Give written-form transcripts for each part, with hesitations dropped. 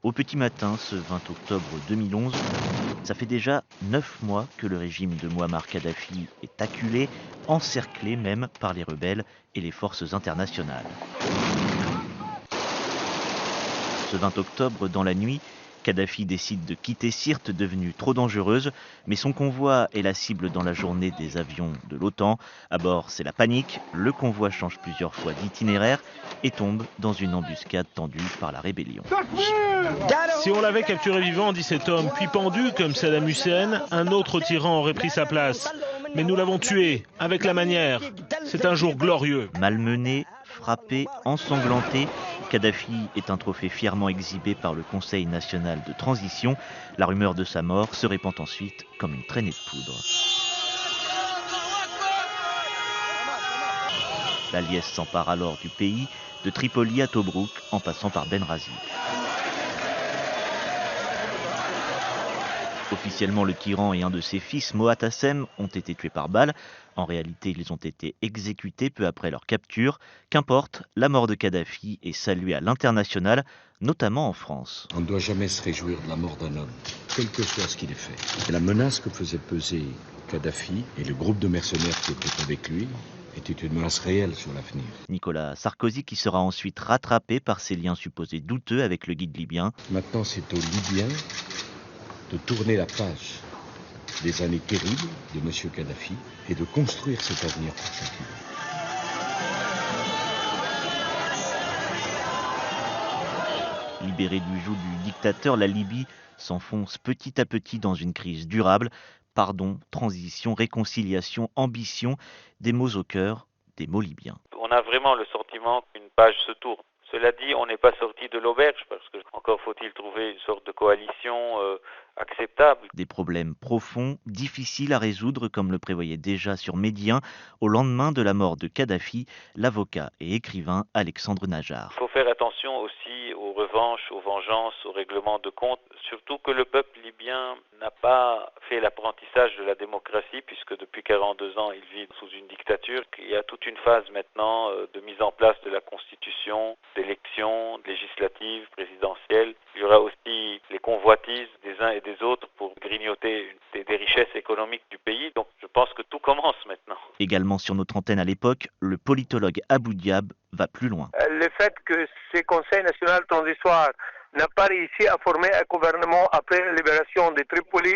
Au petit matin, ce 20 octobre 2011, ça fait déjà 9 mois que le régime de Mouammar Kadhafi est acculé, encerclé même par les rebelles et les forces internationales. Ce 20 octobre, dans la nuit, Kadhafi décide de quitter Sirte, devenue trop dangereuse, mais son convoi est la cible dans la journée des avions de l'OTAN. À bord, c'est la panique, le convoi change plusieurs fois d'itinéraire et tombe dans une embuscade tendue par la rébellion. Si on l'avait capturé vivant, dit cet homme, puis pendu comme Saddam Hussein, un autre tyran aurait pris sa place. Mais nous l'avons tué, avec la manière. C'est un jour glorieux. Malmené, frappé, ensanglanté, Kadhafi est un trophée fièrement exhibé par le Conseil national de transition. La rumeur de sa mort se répand ensuite comme une traînée de poudre. La liesse s'empare alors du pays, de Tripoli à Tobrouk, en passant par Benghazi. Officiellement, le tyran et un de ses fils, Moatassem, ont été tués par balle. En réalité, ils ont été exécutés peu après leur capture. Qu'importe, la mort de Kadhafi est saluée à l'international, notamment en France. On ne doit jamais se réjouir de la mort d'un homme, quel que soit ce qu'il ait fait. Et la menace que faisait peser Kadhafi et le groupe de mercenaires qui étaient avec lui était une menace réelle sur l'avenir. Nicolas Sarkozy qui sera ensuite rattrapé par ses liens supposés douteux avec le guide libyen. Maintenant, c'est aux Libyens de tourner la page des années terribles de M. Kadhafi et de construire cet avenir pour chacun. Libérée du joug du dictateur, la Libye s'enfonce petit à petit dans une crise durable. Pardon, transition, réconciliation, ambition, des mots au cœur, des mots libyens. On a vraiment le sentiment qu'une page se tourne. Cela dit, on n'est pas sorti de l'auberge parce que encore faut-il trouver une sorte de coalition acceptable. Des problèmes profonds, difficiles à résoudre, comme le prévoyait déjà sur Médien, au lendemain de la mort de Kadhafi, l'avocat et écrivain Alexandre Najjar. Il faut faire attention aussi aux revanches, aux vengeances, aux règlements de compte. Surtout que le peuple libyen n'a pas fait l'apprentissage de la démocratie puisque depuis 42 ans, il vit sous une dictature. Il y a toute une phase maintenant de mise en place de la constitution, d'élections législatives, présidentielles. Il y aura aussi les convoitises des uns et des autres pour grignoter des richesses économiques du pays. Donc je pense que tout commence maintenant. Également sur notre antenne à l'époque, le politologue Abou Diab va plus loin. Le fait que ce Conseil national transitoire n'a pas réussi à former un gouvernement après la libération de Tripoli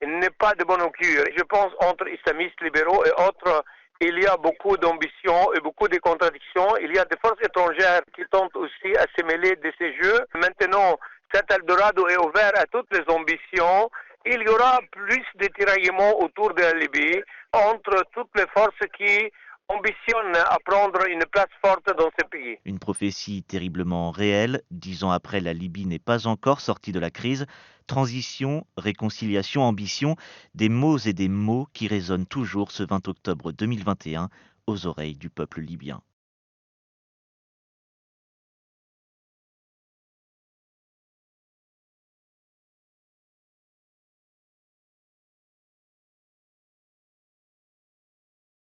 n'est pas de bon augure. Je pense entre islamistes libéraux et autres, il y a beaucoup d'ambition et beaucoup de contradictions. Il y a des forces étrangères qui tentent aussi à se mêler de ces jeux. Maintenant, cet Eldorado est ouvert à toutes les ambitions. Il y aura plus de tiraillements autour de la Libye entre toutes les forces qui ambitionnent à prendre une place forte dans ce pays. Une prophétie terriblement réelle. 10 ans après, la Libye n'est pas encore sortie de la crise. Transition, réconciliation, ambition, des mots et des mots qui résonnent toujours ce 20 octobre 2021 aux oreilles du peuple libyen.